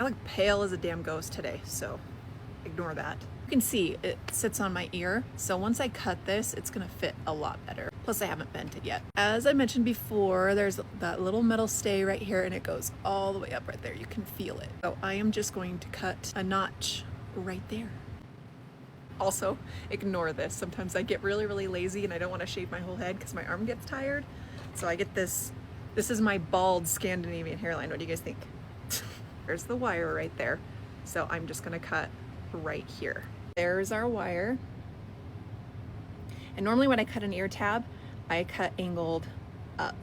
I look pale as a damn ghost today, so ignore that. You can see it sits on my ear, so once I cut this, it's gonna fit a lot better. Plus I haven't bent it yet. As I mentioned before, there's that little metal stay right here and it goes all the way up right there. You can feel it. So I am just going to cut a notch right there. Also, ignore this. Sometimes I get really, really lazy and I don't want to shave my whole head because my arm gets tired. So I get this. This is my bald Scandinavian hairline. What do you guys think? There's the wire right there. So I'm just gonna cut right here. There's our wire. And normally when I cut an ear tab, I cut angled up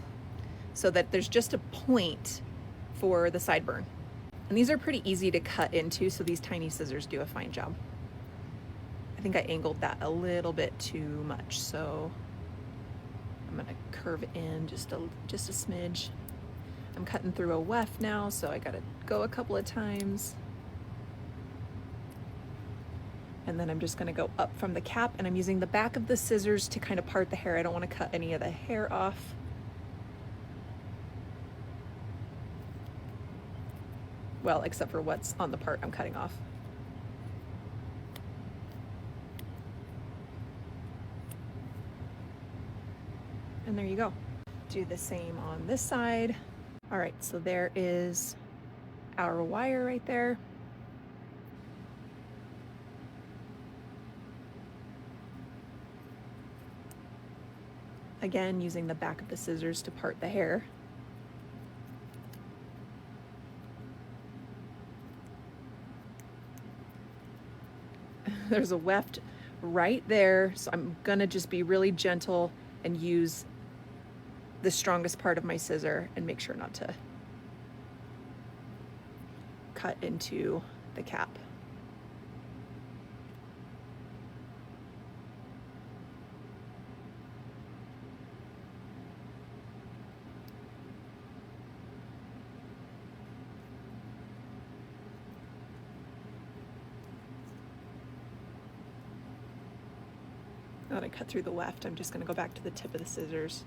so that there's just a point for the sideburn. And these are pretty easy to cut into, so these tiny scissors do a fine job. I think I angled that a little bit too much, so I'm gonna curve it in just a smidge. I'm cutting through a weft now, so I gotta go a couple of times. And then I'm just gonna go up from the cap, and I'm using the back of the scissors to kind of part the hair. I don't wanna cut any of the hair off. Well, except for what's on the part I'm cutting off. And there you go. Do the same on this side. All right, so there is our wire right there. Again, using the back of the scissors to part the hair. There's a weft right there, so I'm gonna just be really gentle and use the strongest part of my scissor and make sure not to cut into the cap. Now that I cut through the weft, I'm just gonna go back to the tip of the scissors.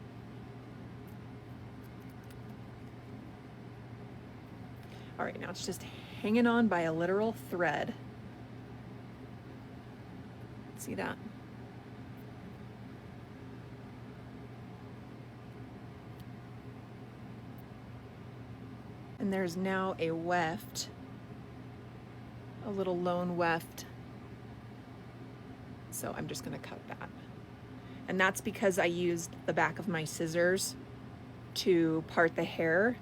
All right, now it's just hanging on by a literal thread. See that? And there's now a weft, a little lone weft. So I'm just gonna cut that. And that's because I used the back of my scissors to part the hair.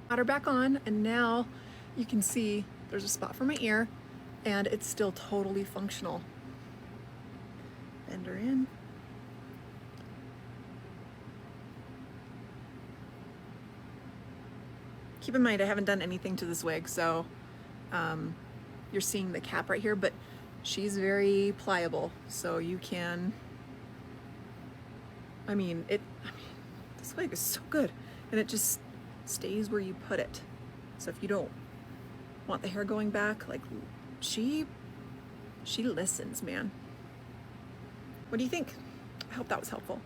Got her back on, and now you can see there's a spot for my ear and it's still totally functional. Bend her in. Keep in mind, I haven't done anything to this wig, so you're seeing the cap right here, but she's very pliable, so you can, this wig is so good, and it just stays where you put it. So if you don't want the hair going back, like, she listens, man. What do you think? I hope that was helpful.